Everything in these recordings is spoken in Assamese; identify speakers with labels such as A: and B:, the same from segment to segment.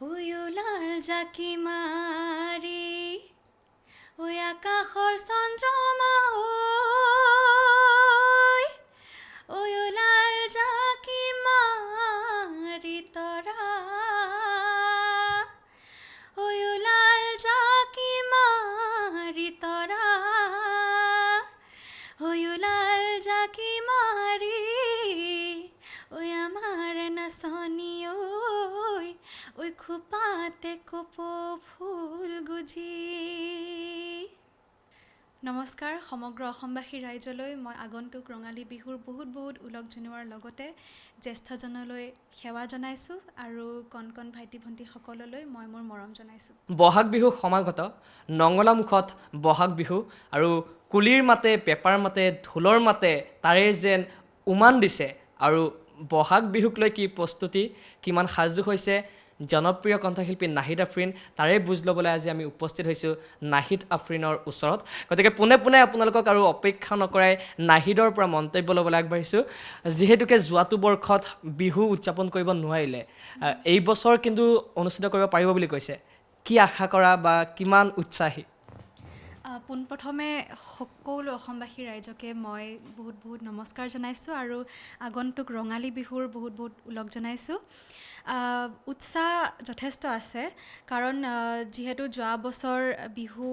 A: উয়ুলাল জাকি মাৰি ঐ আকাশৰ চন্দ্ৰমা উয়ুলাল জাকি মাৰি তৰা উয়ুলাল জাকি মাৰি তৰা উয়ুলাল জাকি মাৰি ঐ আমাৰ নাচনী ঐ খোপাতে কপৌ ফুল গুজি। নমস্কাৰ সমগ্ৰ অসমবাসী ৰাইজলৈ মই আগন্তুক ৰঙালী বিহুৰ বহুত ওলগ জনোৱাৰ লগতে জ্যেষ্ঠজনলৈ সেৱা জনাইছোঁ আৰু কণ কণ ভাইটি ভণ্টিসকললৈ মই মোৰ মৰম জনাইছোঁ।
B: বহাগ বিহু সমাগত নঙলা মুখত বহাগ বিহু আৰু কুলিৰ মাতে পেপাৰ মাতে ঢোলৰ মাতে তাৰে যেন উমান দিছে আৰু বহাগ বিহুক লৈ কি প্ৰস্তুতি কিমান সাজু হৈছে জনপ্ৰিয় কণ্ঠশিল্পী নাহিদ আফ্ৰিন তাৰে বুজ ল'বলৈ আজি আমি উপস্থিত হৈছোঁ নাহিদ আফ্ৰিনৰ ওচৰত। গতিকে পোনে আপোনালোকক আৰু অপেক্ষা নকৰাই নাহিদৰ পৰা মন্তব্য ল'বলৈ আগবাঢ়িছোঁ। যিহেতুকে যোৱাটো বৰ্ষত বিহু উদযাপন কৰিব নোৱাৰিলে, এই বছৰ কিন্তু অনুষ্ঠিত কৰিব পাৰিব বুলি কৈছে। কি আশা কৰা বা কিমান উৎসাহী?
A: পোনপ্ৰথমে সকলো অসমবাসী ৰাইজকে মই বহুত নমস্কাৰ জনাইছোঁ আৰু আগন্তুক ৰঙালী বিহুৰ বহুত ওলগ জনাইছোঁ। উৎসাহ যথেষ্ট আছে কাৰণ যিহেতু যোৱা বছৰ বিহু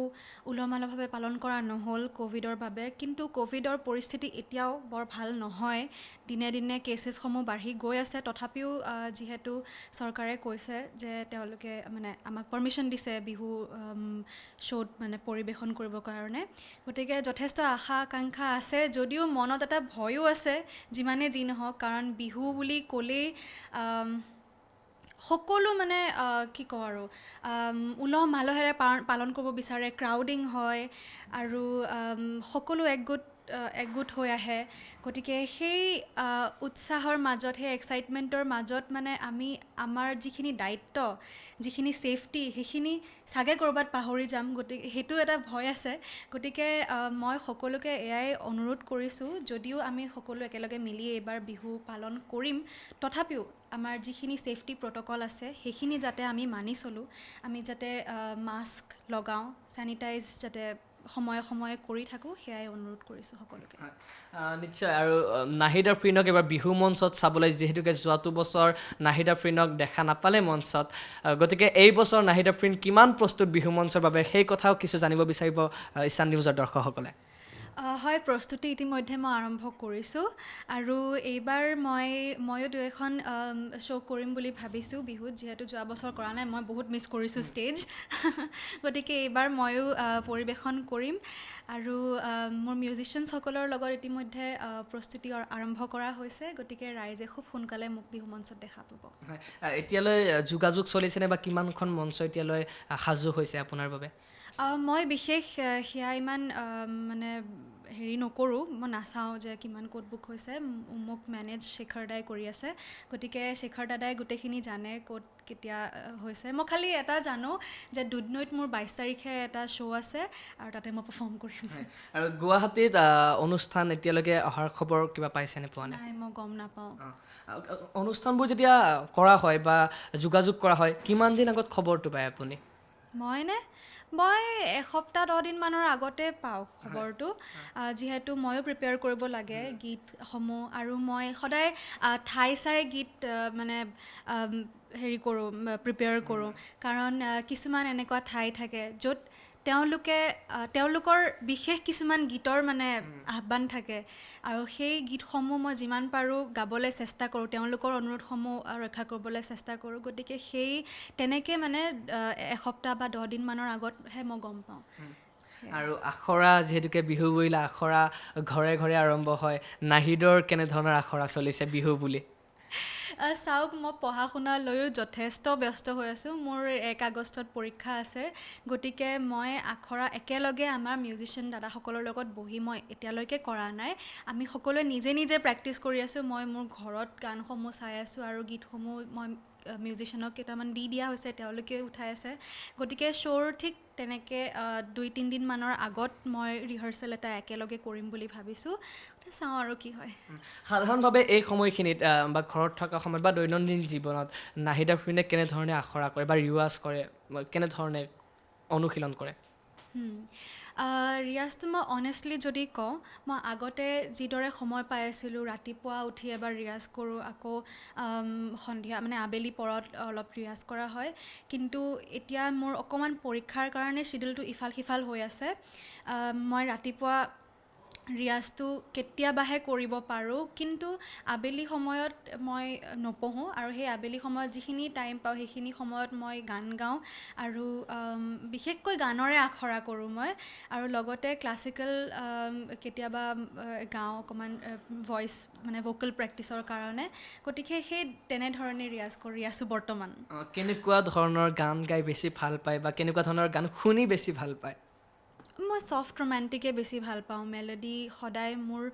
A: উলহ-মালহভাৱে পালন কৰা নহ'ল ক'ভিডৰ বাবে, কিন্তু ক'ভিডৰ পৰিস্থিতি এতিয়াও বৰ ভাল নহয়। দিনে দিনে কেছেছসমূহ বাঢ়ি গৈ আছে। তথাপিও যিহেতু চৰকাৰে কৈছে যে তেওঁলোকে মানে আমাক পাৰ্মিশ্যন দিছে বিহু শ্ব'ত মানে পৰিৱেশন কৰিবৰ কাৰণে, গতিকে যথেষ্ট আশা আকাংক্ষা আছে। যদিও মনত এটা ভয়ো আছে যিমানে যি নহওক, কাৰণ বিহু বুলি ক'লেই সকলো মানে কি কওঁ আৰু উলহ মালহেৰে পালন কৰিব বিচাৰে, ক্ৰাউডিং হয় আৰু সকলো একগোট হৈ আহে। গতিকে সেই উৎসাহৰ মাজত, সেই এক্সাইটমেণ্টৰ মাজত মানে আমি আমাৰ যিখিনি দায়িত্ব, যিখিনি ছেফটি, সেইখিনি চাগে ক'ৰবাত পাহৰি যাম। গতিকে সেইটো এটা ভয় আছে। গতিকে মই সকলোকে এয়াই অনুৰোধ কৰিছোঁ, যদিও আমি সকলো একেলগে মিলি এইবাৰ বিহু পালন কৰিম, তথাপিও আমাৰ যিখিনি ছেফটি প্ৰট'কল আছে সেইখিনি যাতে আমি মানি চলোঁ। আমি যাতে মাস্ক লগাওঁ, ছেনিটাইজ যাতে সময়ে কৰি থাকোঁ, সেয়াই অনুৰোধ কৰিছোঁ সকলোকে।
B: নিশ্চয়। আৰু নাহিদ আফ্ৰিনক এবাৰ বিহু মঞ্চত চাবলৈ, যিহেতুকে যোৱাটো বছৰ নাহিদ আফ্ৰিনক দেখা নাপালে মঞ্চত, গতিকে এই বছৰ নাহিদ আফ্ৰিন কিমান প্ৰস্তুত বিহু মঞ্চৰ বাবে, সেই কথাও কিছু জানিব বিচাৰিব ঈশান নিউজৰ দৰ্শকসকলে।
A: হয়, প্ৰস্তুতি ইতিমধ্যে মই আৰম্ভ কৰিছোঁ আৰু এইবাৰ ময়ো দুই এখন শ্ব' কৰিম বুলি ভাবিছোঁ বিহুত। যিহেতু যোৱা বছৰ কৰা নাই, মই বহুত মিছ কৰিছোঁ ষ্টেজ। গতিকে এইবাৰ ময়ো পৰিৱেশন কৰিম আৰু মোৰ মিউজিচিয়ানসকলৰ লগত ইতিমধ্যে প্ৰস্তুতি আৰম্ভ কৰা হৈছে। গতিকে ৰাইজে খুব সোনকালে মোক বিহু মঞ্চত দেখা পাব।
B: এতিয়ালৈ যোগাযোগ চলিছেনে বা কিমানখন মঞ্চ এতিয়ালৈ সাজু হৈছে আপোনাৰ বাবে?
A: মই বিশেষ সেয়া ইমান মানে হেৰি নকৰোঁ, মই নাচাওঁ যে কিমান ক'ত বুক হৈছে। মোক মেনেজ শেখৰ দাই কৰি আছে। গতিকে শেখৰ দাদাই গোটেইখিনি জানে ক'ত কেতিয়া হৈছে। মই খালি এটা জানো যে দুধনৈত মোৰ 22 তাৰিখে এটা শ্ব' আছে আৰু তাতে মই পাৰফৰ্ম কৰিম।
B: আৰু গুৱাহাটীত অনুষ্ঠান এতিয়ালৈকে অহাৰ খবৰ কিবা পাইছেনে, পোৱা নাই?
A: নাই, মই গম নাপাওঁ।
B: অনুষ্ঠানবোৰ যেতিয়া কৰা হয় বা যোগাযোগ কৰা হয়, কিমান দিন আগত খবৰটো পায় আপুনি?
A: মই এসপ্তাহ 10 দিনমানৰ আগতে পাওঁ খবৰটো। যিহেতু ময়ো প্ৰিপেয়াৰ কৰিব লাগে গীতসমূহ, আৰু মই সদায় ঠাই চাই গীত মানে হেৰি কৰোঁ, প্ৰিপেয়াৰ কৰোঁ। কাৰণ কিছুমান এনেকুৱা ঠাই থাকে য'ত তেওঁলোকৰ বিশেষ কিছুমান গীতৰ মানে আহ্বান থাকে আৰু সেই গীতসমূহ মই যিমান পাৰোঁ গাবলৈ চেষ্টা কৰোঁ, তেওঁলোকৰ অনুৰোধসমূহ ৰক্ষা কৰিবলৈ চেষ্টা কৰোঁ। গতিকে তেনেকৈ মানে এসপ্তাহ বা 10 দিনমানৰ আগতহে মই গম পাওঁ।
B: আৰু আখৰা, যিহেতুকে বিহু বুলিলে আখৰা ঘৰে ঘৰে আৰম্ভ হয়, নাহিদৰ কেনেধৰণৰ আখৰা চলিছে বিহু বুলি?
A: চাওক, মই পঢ়া শুনা লৈও যথেষ্ট ব্যস্ত হৈ আছোঁ। মোৰ 1 আগষ্টত পৰীক্ষা আছে। গতিকে মই আখৰা একেলগে আমাৰ মিউজিচিয়ান দাদাসকলৰ লগত বহি মই এতিয়ালৈকে কৰা নাই। আমি সকলোৱে নিজে প্ৰেক্টিছ কৰি আছোঁ। মই মোৰ ঘৰত গানসমূহ চাই আছোঁ আৰু গীতসমূহ মই মিউজিচিয়ানক কেইটামান দি দিয়া হৈছে, তেওঁলোকে উঠাই আছে। গতিকে শ্ব'ৰ ঠিক তেনেকৈ 2-3 দিনমানৰ আগত মই ৰিহাৰ্চেল এটা একেলগে কৰিম বুলি ভাবিছোঁ। চাওঁ আৰু কি হয়।
B: সাধাৰণভাৱে এই সময়খিনিত বা ঘৰত থকা সময়ত বা দৈনন্দিন জীৱনত নাহিদ আফ্ৰিনে কেনেধৰণে আখৰা কৰে বা ৰিৱাজ কৰে, কেনেধৰণে অনুশীলন কৰে?
A: ৰিয়াজটো মই অনেষ্টলি যদি কওঁ, মই আগতে যিদৰে সময় পাই আছিলোঁ, ৰাতিপুৱা উঠি এবাৰ ৰিয়াজ কৰোঁ, আকৌ সন্ধিয়া মানে আবেলি পৰত অলপ ৰিয়াজ কৰা হয়। কিন্তু এতিয়া মোৰ অকণমান পৰীক্ষাৰ কাৰণে শ্বিডিউলটো ইফাল সিফাল হৈ আছে। মই ৰাতিপুৱা ৰিয়াজটো কেতিয়াবাহে কৰিব পাৰোঁ, কিন্তু আবেলি সময়ত মই নপঢ়োঁ, আৰু সেই আবেলি সময়ত যিখিনি টাইম পাওঁ সেইখিনি সময়ত মই গান গাওঁ, আৰু বিশেষকৈ গানৰে আখৰা কৰোঁ মই। আৰু লগতে ক্লাছিকেল কেতিয়াবা গাওঁ অকণমান ভইচ মানে ভোকেল প্ৰেক্টিচৰ কাৰণে। গতিকে সেই তেনেধৰণে ৰিয়াজ কৰি আছোঁ বৰ্তমান।
B: কেনেকুৱা ধৰণৰ গান গাই বেছি ভাল পায় বা কেনেকুৱা ধৰণৰ গান শুনি বেছি ভাল পায়?
A: মই ছফ্ট ৰোমেণ্টিকে বেছি ভাল পাওঁ। মেলোডি সদায় মোৰ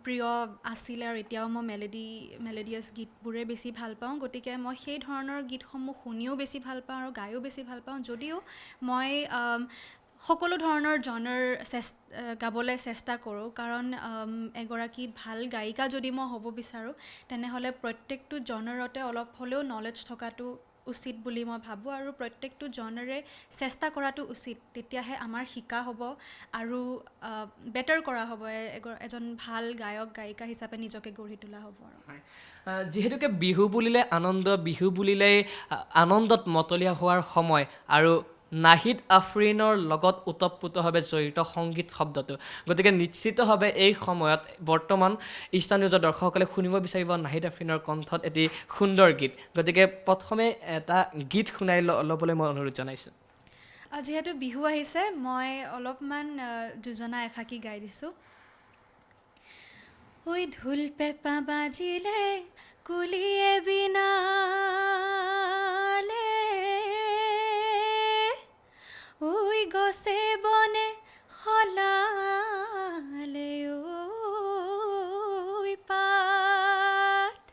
A: প্ৰিয় আছিলে, আৰু এতিয়াও মই মেলোডিয়াছ গীতবোৰে বেছি ভাল পাওঁ। গতিকে মই সেই ধৰণৰ গীতসমূহ শুনিও বেছি ভাল পাওঁ আৰু গায়ো বেছি ভাল পাওঁ। যদিও মই সকলো ধৰণৰ জনাৰ গাবলৈ চেষ্টা কৰোঁ, কাৰণ এগৰাকী ভাল গায়িকা যদি মই হ'ব বিচাৰোঁ, তেনেহ'লে প্ৰত্যেকটো জনাৰতে অলপ হ'লেও নলেজ থকাটো উচিত বুলি মই ভাবোঁ, আৰু প্ৰত্যেকটো জনাৰে চেষ্টা কৰাটো উচিত। তেতিয়াহে আমাৰ শিকা হ'ব আৰু বেটাৰ কৰা হ'ব, এজন ভাল গায়ক গায়িকা হিচাপে নিজকে গঢ়ি তোলা হ'ব। আৰু
B: যিহেতুকে বিহু বুলিলে আনন্দ, বিহু বুলিলেই আনন্দত মতলীয়া হোৱাৰ সময়, আৰু নাহিদ আফ্ৰিনৰ লগত ওতঃপ্ৰোতভাৱে জড়িত সংগীত শব্দটো, গতিকে নিশ্চিতভাৱে এই সময়ত বৰ্তমান ইষ্টাৰ্ণ নিউজৰ দৰ্শকসকলে শুনিব বিচাৰিব নাহিদ আফ্ৰিনৰ কণ্ঠত এটি সুন্দৰ গীত। গতিকে প্ৰথমে এটা গীত শুনাই ল'বলৈ মই অনুৰোধ জনাইছোঁ।
A: যিহেতু বিহু আহিছে, মই অলপমান যোজনা এফাকি গাই দিছোঁ। ঐ ঢোল পেঁপা বাজিলে কুলিয়ে বিনালে, ঐ গছে বনে সলালে, ঐ পাত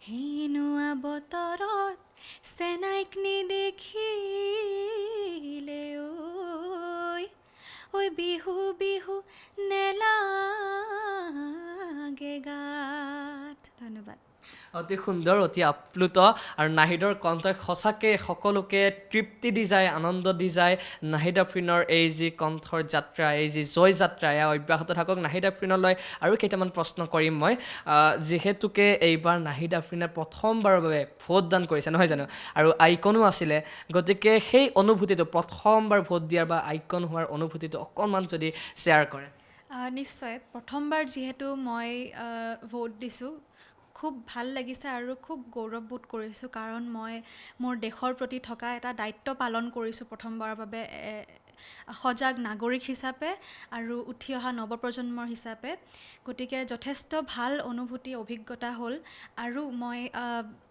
A: হেনুৱা বতৰত চেনাইক নেদেখিলে, ঐ বিহু বিহু নেলাগে গাত। ধন্যবাদ।
B: অতি সুন্দৰ, অতি আপ্লুত, আৰু নাহিদৰ কণ্ঠই সঁচাকৈ সকলোকে তৃপ্তি দি যায়, আনন্দ দি যায়। নাহিদ আফ্ৰিনৰ এই যি কণ্ঠৰ যাত্ৰা, এই যি জয় যাত্ৰা, এয়া অব্যাহত থাকক। নাহিদ আফ্ৰিনলৈ আৰু কেইটামান প্ৰশ্ন কৰিম মই। যিহেতুকে এইবাৰ নাহিদ আফ্ৰিনে প্ৰথমবাৰৰ বাবে ভোটদান কৰিছে, নহয় জানো, আৰু আইকনো আছিলে, গতিকে সেই অনুভূতিটো, প্ৰথমবাৰ ভোট দিয়াৰ বা আইকন হোৱাৰ অনুভূতিটো অকণমান যদি শ্বেয়াৰ কৰে।
A: নিশ্চয়। প্ৰথমবাৰ যিহেতু মই ভোট দিছোঁ, খুব ভাল লাগিছে আৰু খুব গৌৰৱবোধ কৰিছোঁ, কাৰণ মই মোৰ দেশৰ প্ৰতি থকা এটা দায়িত্ব পালন কৰিছোঁ প্ৰথমবাৰৰ বাবে, সজাগ নাগৰিক হিচাপে আৰু উঠি অহা নৱপ্ৰজন্মৰ হিচাপে। গতিকে যথেষ্ট ভাল অনুভূতি, অভিজ্ঞতা হ'ল, আৰু মই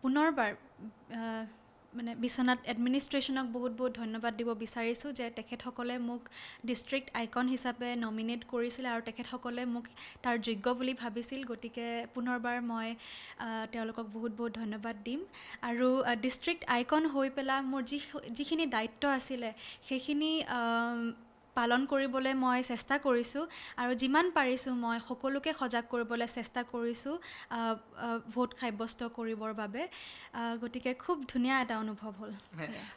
A: পুনৰবাৰ মানে বিশ্বনাথ এডমিনিষ্ট্ৰেশ্যনক বহুত বহুত ধন্যবাদ দিব বিচাৰিছোঁ, যে তেখেতসকলে মোক ডিষ্ট্ৰিক্ট আইকন হিচাপে নমিনেট কৰিছিলে, আৰু তেখেতসকলে মোক তাৰ যোগ্য বুলি ভাবিছিল। গতিকে পুনৰবাৰ মই তেওঁলোকক বহুত বহুত ধন্যবাদ দিম। আৰু ডিষ্ট্ৰিক্ট আইকন হৈ পেলাই মোৰ যিখিনি দায়িত্ব আছিলে সেইখিনি পালন কৰিবলৈ মই চেষ্টা কৰিছোঁ, আৰু যিমান পাৰিছোঁ মই সকলোকে সজাগ কৰিবলৈ চেষ্টা কৰিছোঁ ভোট সাব্যস্ত কৰিবৰ বাবে। গতিকে খুব ধুনীয়া এটা অনুভৱ হ'ল।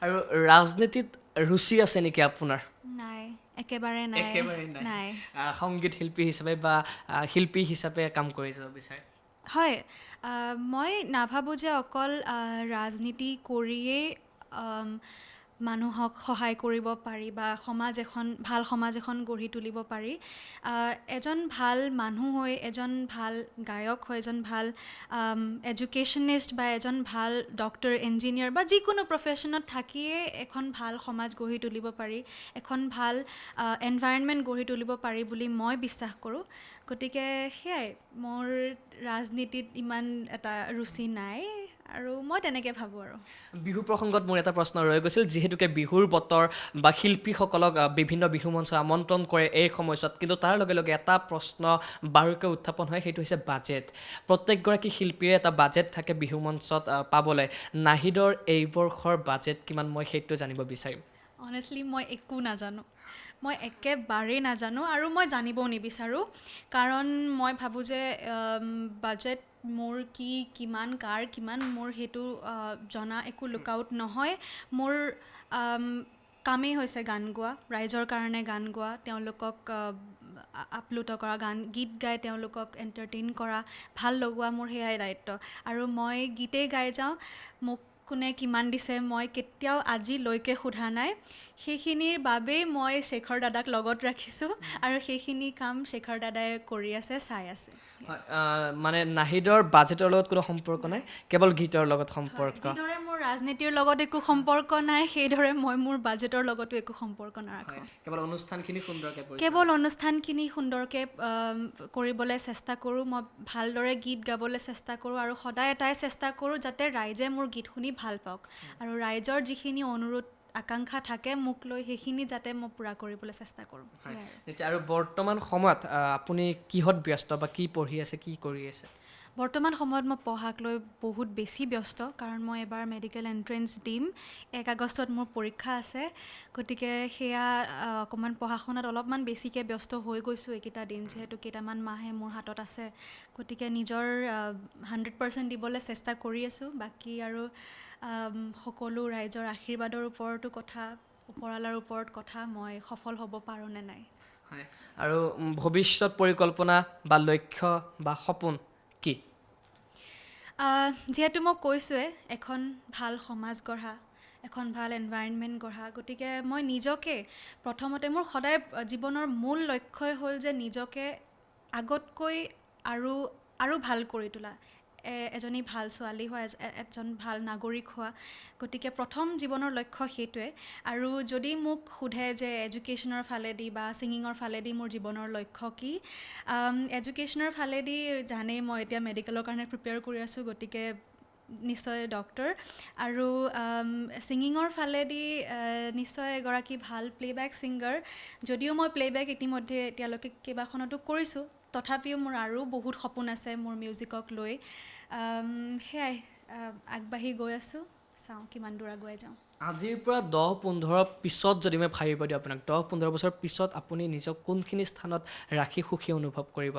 B: আৰু ৰাজনীতিত ৰুচি আছে নেকি আপোনাৰ?
A: নাই, একেবাৰে নাই। নাই।
B: সংগীত শিল্পী হিচাপে বা শিল্পী হিচাপে কাম কৰি যাব বিচাৰে?
A: হয়, মই নাভাবোঁ যে অকল ৰাজনীতি কৰিয়েই মানুহক সহায় কৰিব পাৰি বা ভাল সমাজ এখন গঢ়ি তুলিব পাৰি। এজন ভাল মানুহ হৈ, এজন ভাল গায়ক হৈ, এজন ভাল এডুকেশ্যনিষ্ট বা এজন ভাল ডক্টৰ, ইঞ্জিনিয়াৰ বা যিকোনো প্ৰফেশ্যনত থাকিয়ে এখন ভাল সমাজ গঢ়ি তুলিব পাৰি, এখন ভাল এনভাইৰনমেণ্ট গঢ়ি তুলিব পাৰি বুলি মই বিশ্বাস কৰোঁ। গতিকে সেয়াই মোৰ ৰাজনীতিত ইমান এটা ৰুচি নাই আৰু মই তেনেকৈ ভাবোঁ আৰু
B: বিহু প্ৰসংগত মোৰ এটা প্ৰশ্ন ৰৈ গৈছিল যিহেতুকে বিহুৰ বতৰ বা শিল্পীসকলক বিভিন্ন বিহু মঞ্চ আমন্ত্ৰণ কৰে এই সময়ছোৱাত কিন্তু তাৰ লগে লগে এটা প্ৰশ্ন বাৰুকৈ উত্থাপন হয় সেইটো হৈছে বাজেট প্ৰত্যেকগৰাকী শিল্পীৰে এটা বাজেট থাকে বিহু মঞ্চত পাবলৈ নাহিদৰ এই বৰ্ষৰ বাজেট কিমান মই সেইটো জানিব বিচাৰিম
A: অনেষ্টলি মই একো নাজানো মই একেবাৰেই নাজানো আৰু মই জানিবও নিবিচাৰোঁ কাৰণ মই ভাবোঁ যে বাজেট মোৰ কি কিমান কাৰ কিমান মোৰ সেইটো জনা একো লুকআউট নহয় মোৰ কামেই হৈছে গান গোৱা ৰাইজৰ কাৰণে গান গোৱা তেওঁলোকক আপ্লুত কৰা গীত গাই তেওঁলোকক এণ্টাৰটেইন কৰা ভাল লগোৱা মোৰ সেয়াই দায়িত্ব আৰু মই গীতেই গাই যাওঁ মোক কোনে কিমান দিছে মই কেতিয়াও আজিলৈকে সোধা নাই সেইখিনিৰ বাবেই মই শেখৰ দাদাক লগত ৰাখিছোঁ আৰু সেইখিনি কাম শেখৰ দাদাই কৰি আছে চাই আছে
B: মানে নাহিদৰ বাজেটৰ লগত কোনো সম্পৰ্ক নাই কেৱল গীতৰ লগত সম্পৰ্ক
A: যিদৰে মোৰ ৰাজনীতিৰ লগত একো সম্পৰ্ক নাই সেইদৰে মই মোৰ বাজেটৰ লগতো একো সম্পৰ্ক নাৰাখোঁ কেৱল অনুষ্ঠানখিনি সুন্দৰকৈ কৰিবলৈ চেষ্টা কৰোঁ মই ভালদৰে গীত গাবলৈ চেষ্টা কৰোঁ আৰু সদায় এটাই চেষ্টা কৰোঁ যাতে ৰাইজে মোৰ গীত শুনি ভাল পাওক আৰু ৰাইজৰ যিখিনি অনুৰোধ আকাংক্ষা থাকে মোক লৈ সেইখিনি যাতে মই পূৰা কৰিবলৈ চেষ্টা কৰোঁ
B: আৰু বৰ্তমান সময়ত আপুনি কিহত ব্যস্ত বা কি পঢ়ি আছে কি কৰি আছে
A: বৰ্তমান সময়ত মই পঢ়াক লৈ বহুত বেছি ব্যস্ত কাৰণ মই এবাৰ মেডিকেল এণ্ট্ৰেঞ্চ দিম 1 আগষ্টত মোৰ পৰীক্ষা আছে গতিকে সেয়া অকণমান পঢ়া শুনাত অলপমান বেছিকৈ ব্যস্ত হৈ গৈছোঁ এইকেইটা দিন যিহেতু কেইটামান মাহে মোৰ হাতত আছে গতিকে নিজৰ 100% দিবলৈ চেষ্টা কৰি আছোঁ বাকী আৰু সকলো ৰাইজৰ আশীৰ্বাদৰ ওপৰতো কথা ওপৰৱালাৰ ওপৰত কথা মই সফল হ'ব পাৰোঁ নে নাই
B: হয় আৰু ভৱিষ্যত পৰিকল্পনা বা লক্ষ্য বা সপোন কি
A: যিহেতু মই কৈছোঁৱে এখন ভাল সমাজ গঢ়া এখন ভাল এনভাইৰনমেণ্ট গঢ়া গতিকে মই নিজকে প্ৰথমতে মোৰ সদায় জীৱনৰ মূল লক্ষ্যই হ'ল যে নিজকে আগতকৈ আৰু ভাল কৰি তোলা এজনী ভাল ছোৱালী হোৱা এজন ভাল নাগৰিক হোৱা গতিকে প্ৰথম জীৱনৰ লক্ষ্য সেইটোৱে আৰু যদি মোক সোধে যে এডুকেশ্যনৰ ফালেদি বা ছিংগিঙৰ ফালেদি মোৰ জীৱনৰ লক্ষ্য কি এডুকেশ্যনৰ ফালেদি জানেই মই এতিয়া মেডিকেলৰ কাৰণে প্ৰিপেয়াৰ কৰি আছোঁ গতিকে নিশ্চয় ডক্টৰ আৰু ছিংগিঙৰ ফালেদি নিশ্চয় এগৰাকী ভাল প্লেবেক ছিংগাৰ যদিও মই প্লেবেক ইতিমধ্যে এতিয়ালৈকে কেইবাখনতো কৰিছোঁ তথাপিও মোৰ আৰু বহুত সপোন আছে মোৰ মিউজিকক লৈ সেয়াই আগবাঢ়ি গৈ আছোঁ চাওঁ কিমান দূৰ আগুৱাই যাওঁ
B: আজিৰ পৰা 10-15 পিছত যদি মই ভাবিব দিওঁ আপোনাক 10-15 বছৰ পিছত আপুনি নিজক কোনখিনি স্থানত ৰাখি সুখী অনুভৱ কৰিব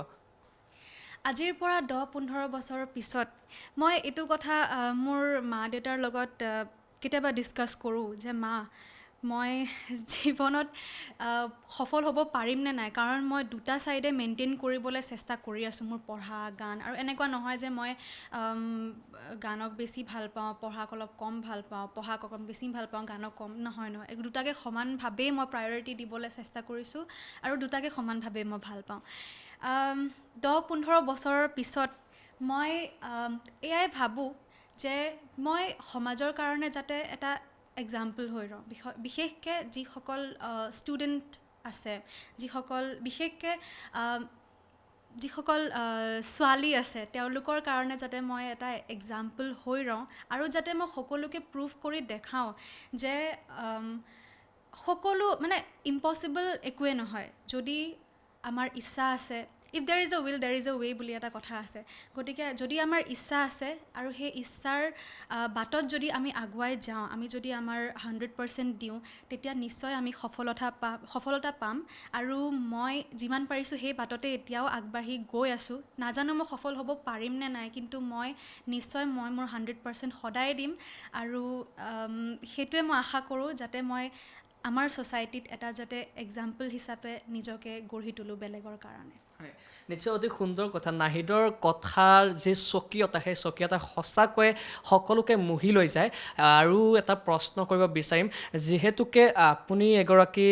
A: আজিৰ পৰা 10-15 বছৰৰ পিছত মই এইটো কথা মোৰ মা দেউতাৰ লগত কেতিয়াবা ডিছকাছ কৰোঁ যে মা মই জীৱনত সফল হ'ব পাৰিম নে নাই কাৰণ মই দুটা ছাইডে মেইনটেইন কৰিবলৈ চেষ্টা কৰি আছোঁ মোৰ পঢ়া গান আৰু এনেকুৱা নহয় যে মই গানক বেছি ভাল পাওঁ পঢ়াক অলপ কম ভাল পাওঁ পঢ়াক অকণ বেছি ভাল পাওঁ গানক কম নহয় দুটাকে সমানভাৱেই মই প্ৰায়ৰিটি দিবলৈ চেষ্টা কৰিছোঁ আৰু দুটাকে সমানভাৱেই মই ভাল পাওঁ 10-15 বছৰৰ পিছত মই এয়াই ভাবোঁ যে মই সমাজৰ কাৰণে যাতে এটা এক্সাম্পল হৈ ৰওঁ বিশেষকৈ যিসকল ষ্টুডেণ্ট আছে বিশেষকৈ যিসকল ছোৱালী আছে তেওঁলোকৰ কাৰণে যাতে মই এটা এক্সাম্পল হৈ ৰওঁ আৰু যাতে মই সকলোকে প্ৰুভ কৰি দেখাওঁ যে সকলো মানে ইম্পচিবল একোৱে নহয় যদি আমাৰ ইচ্ছা আছে if there is a will there is a way বুলি এটা কথা আছে গতিকে যদি আমাৰ ইচ্ছা আছে আৰু সেই ইচ্ছাৰ বাটত যদি আমি আগুৱাই যাওঁ আমি যদি আমাৰ 100% দিওঁ তেতিয়া নিশ্চয় আমি সফলতা পাম আৰু মই যিমান পাৰিছোঁ সেই বাটতে এতিয়াও আগবাঢ়ি গৈ আছোঁ নাজানো মই সফল হ'ব পাৰিম নে নাই কিন্তু মই নিশ্চয় মোৰ 100% সদায় দিম আৰু সেইটোৱে মই আশা কৰোঁ যাতে মই আমাৰ ছ'চাইটিত এটা যাতে এক্সাম্পল হিচাপে নিজকে গঢ়ি তোলোঁ বেলেগৰ কাৰণে
B: নিশ্চয় অতি সুন্দৰ কথা নাহিদৰ কথাৰ যি স্বকীয়তা সেই স্বকীয়তা সঁচাকৈয়ে সকলোকে মুহি লৈ যায় আৰু এটা প্ৰশ্ন কৰিব বিচাৰিম যিহেতুকে আপুনি এগৰাকী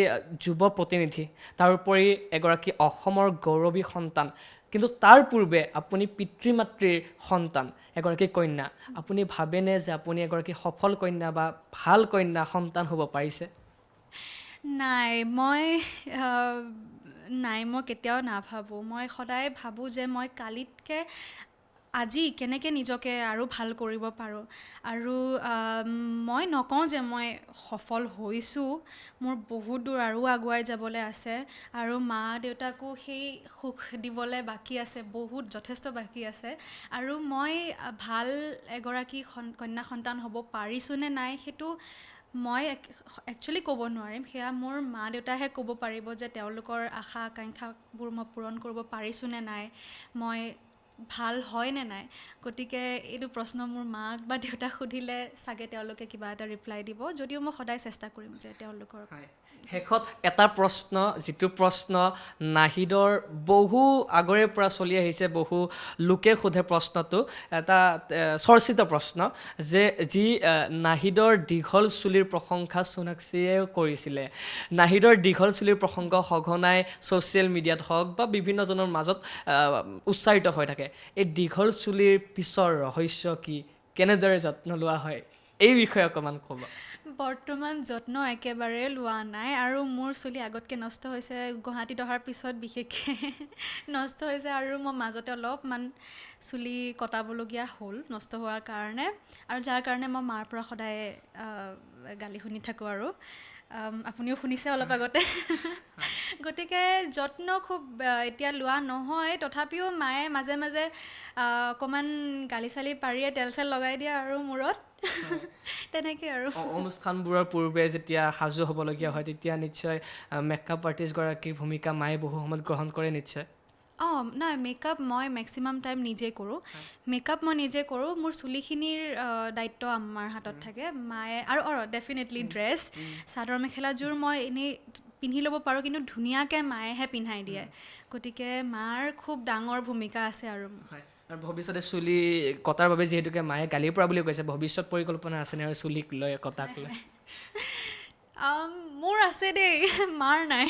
B: যুৱ প্ৰতিনিধি তাৰোপৰি এগৰাকী অসমৰ গৌৰৱী সন্তান কিন্তু তাৰ পূৰ্বে আপুনি পিতৃ মাতৃৰ সন্তান এগৰাকী কন্যা আপুনি ভাবেনে যে আপুনি এগৰাকী সফল কন্যা বা ভাল কন্যা সন্তান হ'ব পাৰিছে
A: নাই মই নাই, মই কেতিয়াও নাভাবোঁ। মই সদায় ভাবোঁ যে মই কালিতকৈ আজি কেনেকৈ নিজকে আৰু ভাল কৰিব পাৰোঁ। আৰু মই নকওঁ যে মই সফল হৈছোঁ, মোৰ বহুত দূৰ আৰু আগুৱাই যাবলৈ আছে, আৰু মা দেউতাকো সেই সুখ দিবলৈ বাকী আছে, বহুত যথেষ্ট বাকী আছে। আৰু মই ভাল এগৰাকী কন্যা সন্তান হ'ব পাৰিছোঁ নে নাই সেইটো মই একচুৱেলি ক'ব নোৱাৰিম। সেয়া মোৰ মা দেউতাইহে ক'ব পাৰিব যে তেওঁলোকৰ আশা আকাংক্ষাবোৰ মই পূৰণ কৰিব পাৰিছোঁ নে নাই, মই ভাল হয় নে নাই। গতিকে এইটো প্ৰশ্ন মোৰ মাক বা দেউতাক সুধিলে চাগে তেওঁলোকে কিবা এটা ৰিপ্লাই দিব, যদিও মই সদায় চেষ্টা কৰিম যে তেওঁলোকৰ
B: শেষত এটা প্ৰশ্ন, যিটো প্ৰশ্ন নাহিদৰ বহু আগৰে পৰা চলি আহিছে, বহু লোকে সোধে প্ৰশ্নটো, এটা চৰ্চিত প্ৰশ্ন যে যি নাহিদৰ দীঘল চুলিৰ প্ৰশংসা সোণাক্ষীয়ে কৰিছিলে, নাহিদৰ দীঘল চুলিৰ প্ৰসংগ সঘনাই ছ'চিয়েল মিডিয়াত হওক বা বিভিন্নজনৰ মাজত উচ্চাৰিত হৈ থাকে। এই দীঘল চুলিৰ পিছৰ ৰহস্য কি, কেনেদৰে যত্ন লোৱা হয়, এই বিষয়ে অকণমান ক'ব।
A: বৰ্তমান যত্ন একেবাৰে লোৱা নাই, আৰু মোৰ চুলি আগতকৈ নষ্ট হৈছে, গুৱাহাটীত অহাৰ পিছত বিশেষকৈ নষ্ট হৈছে, আৰু মই মাজতে অলপমান চুলি কটাবলগীয়া হ'ল নষ্ট হোৱাৰ কাৰণে, আৰু যাৰ কাৰণে মই মাৰ পৰা সদায় গালি শুনি থাকোঁ। আৰু আপুনিও শুনিছে অলপ আগতে। গতিকে যত্ন খুব এতিয়া লোৱা নহয়, তথাপিও মায়ে মাজে মাজে অকণমান গালি চালি পাৰিয়ে তেল চেল লগাই দিয়ে আৰু মূৰত। তেনেকৈ আৰু
B: অনুষ্ঠানবোৰৰ পূৰ্বে যেতিয়া সাজু হ'বলগীয়া হয় তেতিয়া নিশ্চয় মেকআপ আৰ্টিষ্টগৰাকীৰ ভূমিকা মায়ে বহু সময়ত গ্ৰহণ কৰে নিশ্চয়।
A: নাই, মেকআপ মই মেক্সিমাম টাইম নিজে কৰোঁ। মেকআপ মই নিজে কৰোঁ, মোৰ চুলিখিনিৰ দায়িত্ব আমাৰ হাতত থাকে। মায়ে আৰু ডেফিনেটলি ড্ৰেছ, চাদৰ মেখেলাযোৰ মই এনেই পিন্ধি ল'ব পাৰোঁ, কিন্তু ধুনীয়াকৈ মায়েহে পিন্ধাই দিয়ে। গতিকে মাৰ খুব ডাঙৰ ভূমিকা আছে। আৰু
B: ভৱিষ্যতে চুলি কটাৰ বাবে যিহেতুকে মায়ে গালিৰ পৰা বুলি কৈছে, ভৱিষ্যত পৰিকল্পনা আছেনে আৰু চুলিক লৈ কটাক লৈ?
A: মোৰ আছে দেই, মাৰ নাই।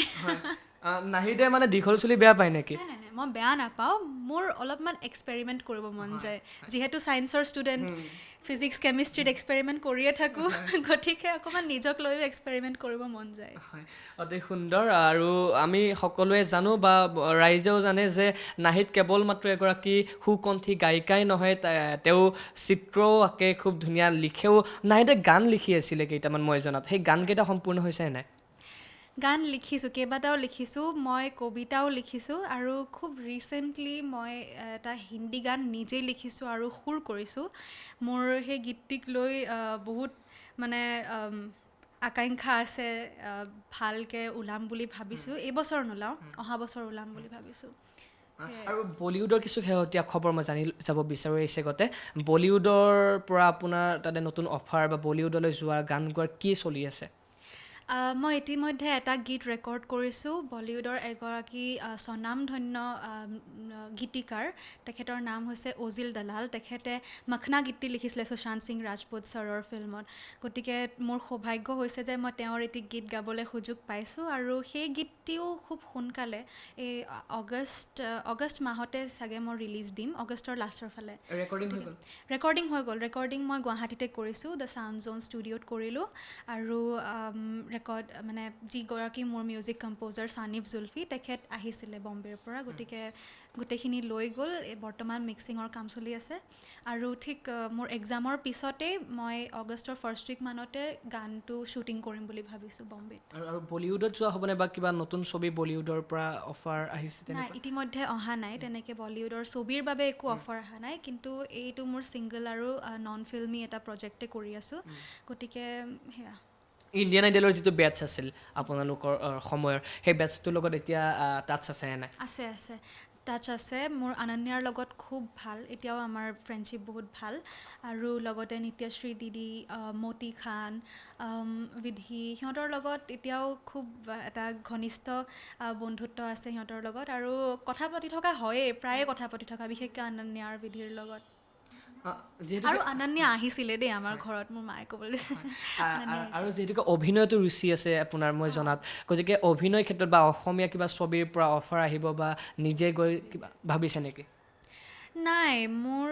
B: নাহিদে মানে দীঘল চুলি বেয়া পায় নেকি?
A: নাই, মই বেয়া নাপাওঁ, মোৰ অলপমান এক্সপেৰিমেণ্ট কৰিব মন যায়। যিহেতু ছায়েন্সৰ ষ্টুডেণ্ট, ফিজিক্স কেমিষ্ট্ৰিত এক্সপেৰিমেণ্ট কৰিয়ে থাকোঁ, গতিকে অকণমান নিজক লৈও এক্সপেৰিমেণ্ট কৰিব মন যায়।
B: অতি সুন্দৰ। আৰু আমি সকলোৱে জানো বা ৰাইজেও জানে যে নাহিদ কেৱল মাত্ৰ এগৰাকী সুকণ্ঠী গায়িকাই নহয়, তেওঁ চিত্ৰও আঁকে, খুব ধুনীয়া লিখেও। নাহিদে গান লিখি আছিলে কেইটামান মই জনাত, সেই গানকেইটা সম্পূৰ্ণ হৈছে নাই?
A: গান লিখিছোঁ, কেইবাটাও লিখিছোঁ, মই কবিতাও লিখিছোঁ, আৰু খুব ৰিচেণ্টলি মই এটা হিন্দী গান নিজেই লিখিছোঁ আৰু সুৰ কৰিছোঁ। মোৰ সেই গীতটিক লৈ বহুত মানে আকাংক্ষা আছে, ভালকৈ ওলাম বুলি ভাবিছোঁ। এইবছৰ নোলাওঁ, অহা বছৰ ওলাম বুলি ভাবিছোঁ।
B: আৰু বলিউডৰ কিছু শেহতীয়া খবৰ মই জানি যাব বিচাৰোঁ এই চেগতে। বলিউডৰ পৰা আপোনাৰ তাতে নতুন অফাৰ বা বলিউডলৈ যোৱা গান গোৱাৰ কি চলি আছে?
A: মই ইতিমধ্যে এটা গীত ৰেকৰ্ড কৰিছোঁ, বলিউডৰ এগৰাকী স্বনামধন্য গীতিকাৰ, তেখেতৰ নাম হৈছে অজিল দলাল। তেখেতে মখনা গীতটি লিখিছিলে সুশান্ত সিং ৰাজপুত ছাৰৰ ফিল্মত। গতিকে মোৰ সৌভাগ্য হৈছে যে মই তেওঁৰ এটি গীত গাবলৈ সুযোগ পাইছোঁ, আৰু সেই গীতটিও খুব সোনকালে এই আগষ্ট মাহতে চাগে মই ৰিলিজ দিম, আগষ্টৰ লাষ্টৰ ফালে। ৰেকৰ্ডিং হৈ গ'ল। ৰেকৰ্ডিং মই গুৱাহাটীতে কৰিছোঁ, দ্য ছাউণ্ড জ'ন ষ্টুডিঅ'ত কৰিলোঁ। আৰু মানে যিগৰাকী মোৰ মিউজিক কম্প'জাৰ ছানিফ জুল্ফি, তেখেত আহিছিলে বম্বেৰ পৰা। গতিকে গোটেইখিনি লৈ গ'ল, বৰ্তমান মিক্সিঙৰ কাম চলি আছে। আৰু ঠিক মোৰ এক্সামৰ পিছতেই মই আগষ্টৰ ফাৰ্ষ্ট উইকমানতে গানটো শ্বুটিং কৰিম বুলি ভাবিছোঁ বম্বেত। আৰু
B: বলিউডত যোৱা হ'বনে বা কিবা নতুন ছবি বলিউডৰ পৰা অফাৰ আহিছে?
A: নাই, ইতিমধ্যে অহা নাই তেনেকৈ বলিউডৰ ছবিৰ বাবে একো অফাৰ অহা নাই, কিন্তু এইটো মোৰ ছিংগল আৰু নন ফিল্মি এটা প্ৰজেক্টে কৰি আছোঁ। গতিকে সেয়া।
B: ইণ্ডিয়ান আইডলৰ যিটো বেটছ আছিল আপোনালোকৰ সময়ৰ, সেই বেটছটোৰ লগত এতিয়া টাচ আছে নে নাই?
A: আছে, টাচ আছে। মোৰ অনন্যাৰ লগত খুব ভাল, এতিয়াও আমাৰ ফ্ৰেণ্ডশ্বিপ বহুত ভাল। আৰু লগতে নিত্যশ্ৰী দিদি, মতি খান, বিধি, সিহঁতৰ লগত এতিয়াও খুব এটা ঘনিষ্ঠ বন্ধুত্ব আছে সিহঁতৰ লগত, আৰু কথা পাতি থকা হয়েই, প্ৰায়ে কথা পাতি থকা, বিশেষকৈ অনন্যা আৰু বিধিৰ লগত। আৰু অনন্যা আহিছিলে দেই আমাৰ ঘৰত, মোৰ মায়ে ক'বলৈ দিছে।
B: আৰু যিহেতুকে অভিনয়তো ৰুচি আছে আপোনাৰ মই জনাত, গতিকে অভিনয় ক্ষেত্ৰত বা অসমীয়া কিবা ছবিৰ পৰা অফাৰ আহিব বা নিজে গৈ কিবা ভাবিছে নেকি?
A: নাই মোৰ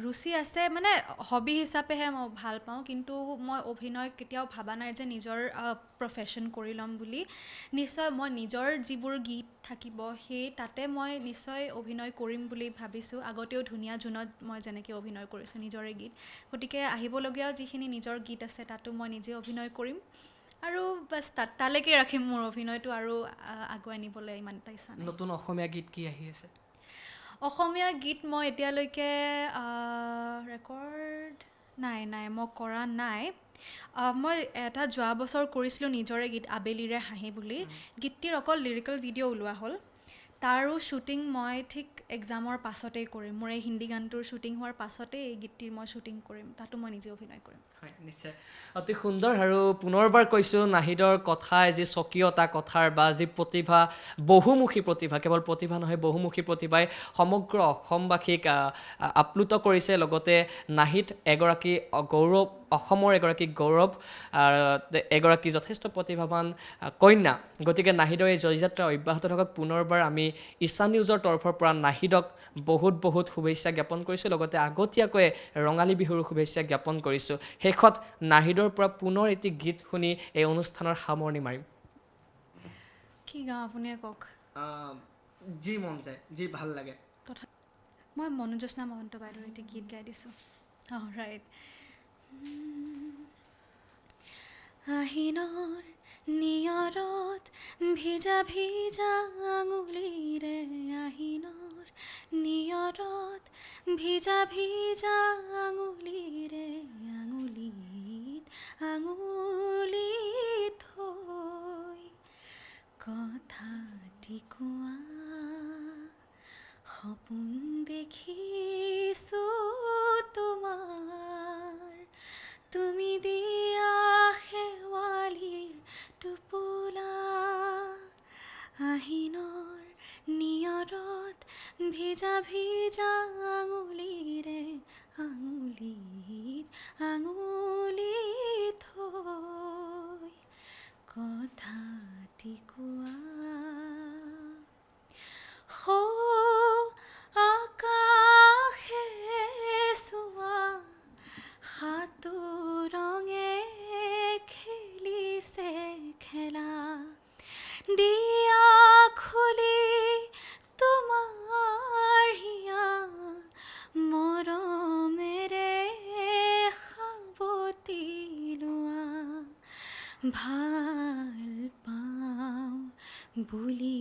A: ৰুচি আছে মানে হবি হিচাপেহে মই ভাল পাওঁ কিন্তু মই অভিনয় কেতিয়াও ভাবা নাই যে নিজৰ প্ৰফেশ্যন কৰি ল'ম বুলি নিশ্চয় মই নিজৰ যিবোৰ গীত থাকিব সেই তাতে মই নিশ্চয় অভিনয় কৰিম বুলি ভাবিছোঁ আগতেও ধুনীয়া জোনত মই যেনেকৈ অভিনয় কৰিছোঁ নিজৰে গীত গতিকে আহিবলগীয়াও যিখিনি নিজৰ গীত আছে তাতো মই নিজে অভিনয় কৰিম আৰু বাছ তালৈকে ৰাখিম মোৰ অভিনয়টো আৰু আগুৱাই নিবলৈ ইমান এটা ইচ্ছা নাই
B: নতুন অসমীয়া গীত কি আহি আছে
A: অসমীয়া গীত মই এতিয়ালৈকে ৰেকৰ্ড নাই মই কৰা নাই মই এটা যোৱা বছৰ কৰিছিলোঁ নিজৰে গীত আবেলিৰে হাঁহি বুলি গীতটিৰ অকল লিৰিকেল ভিডিঅ' ওলোৱা হ'ল তাৰো শ্বুটিং মই ঠিক এক্সামৰ পাছতেই কৰিম মোৰ এই হিন্দী গানটোৰ শ্বুটিং হোৱাৰ পাছতেই এই গীতটিৰ মই শ্বুটিং কৰিম তাতো মই নিজে অভিনয় কৰিম
B: হয় নিশ্চয় অতি সুন্দৰ আৰু পুনৰবাৰ কৈছোঁ নাহিদৰ কথাই যি স্বকীয়তা কথাৰ বা যি প্ৰতিভা বহুমুখী প্ৰতিভা কেৱল প্ৰতিভা নহয় বহুমুখী প্ৰতিভাই সমগ্ৰ অসমবাসীক আপ্লুত কৰিছে লগতে নাহিদ এগৰাকী গৌৰৱ অসমৰ এগৰাকী গৌৰৱ এগৰাকী যথেষ্ট প্ৰতিভাৱান কন্যা গতিকে নাহিদৰ এই জয়যাত্ৰা অব্যাহত থাকক পুনৰবাৰ আমি ইছান নিউজৰ তৰফৰ পৰা নাহিদক বহুত শুভেচ্ছা জ্ঞাপন কৰিছোঁ লগতে আগতীয়াকৈ ৰঙালী বিহুৰ শুভেচ্ছা জ্ঞাপন কৰিছোঁ শেষত নাহিদৰ পৰা পুনৰ এটি গীত শুনি এই অনুষ্ঠানৰ সামৰণি মাৰিম
A: কি গাওঁ আপুনিয়ে কওক
B: যি মন যায় যি ভাল লাগে
A: তথা মই মনোজ্যোৎস্না মহন্ত বাইদেউৰ এটি গীত গাই দিছোঁ ৰাইট আহিনৰ নিয়ৰত ভিজা আঙুলিৰে আহিনৰ নিয়ৰত ভিজা আঙুলিৰে আঙুলিত থৈ কথাটি কোৱা সপোন দেখিছোঁ তোমাৰ তুমি দিয়া শেৱালিৰ টোপোলা আহিনৰ নিয়ৰত ভিজা আঙুলিৰে আঙুলিত থৈ কথাটি কোৱা আকাশে চোৱা সাতোৰঙে খেলিছে খেলা দিয়া খুলি তোমাৰ হিয়া মৰমেৰে সাৱটি লোৱা ভাল পাওঁ বুলি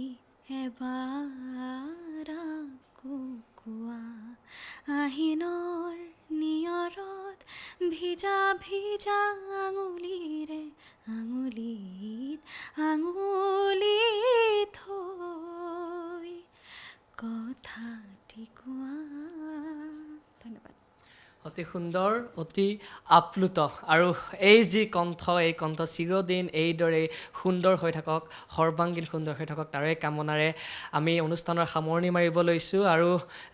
A: এবাৰ আকৌ কোৱা আহিনৰ নিয়ৰত ভিজা আঙুলিৰে আঙুলিত থৈ কথাটি কোৱা ধন্যবাদ
B: অতি সুন্দৰ অতি আপ্লুত আৰু এই যি কণ্ঠ এই কণ্ঠ চিৰদিন এইদৰেই সুন্দৰ হৈ থাকক সৰ্বাংগীন সুন্দৰ হৈ থাকক তাৰে কামনাৰে আমি অনুষ্ঠানৰ সামৰণি মাৰিব লৈছোঁ আৰু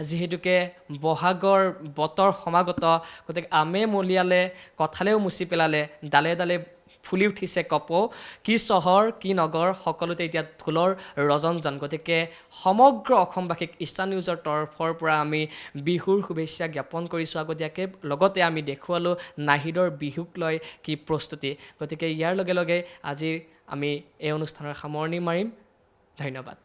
B: যিহেতুকে বহাগৰ বতৰ সমাগত গতিকে আমে মলিয়ালে কঁঠালেও মুচি পেলালে ডালে ডালে ফুলি উঠিছে কপৌ কি চহৰ কি নগৰ সকলোতে এতিয়া ঢোলৰ ৰজনজন গতিকে সমগ্ৰ অসমবাসীক ইছান নিউজৰ তৰফৰ পৰা আমি বিহুৰ শুভেচ্ছা জ্ঞাপন কৰিছোঁ আগতীয়াকৈ লগতে আমি দেখুৱালোঁ নাহিদৰ বিহুক লৈ কি প্ৰস্তুতি গতিকে ইয়াৰ লগে লগে আজিৰ আমি এই অনুষ্ঠানৰ সামৰণি মাৰিম ধন্যবাদ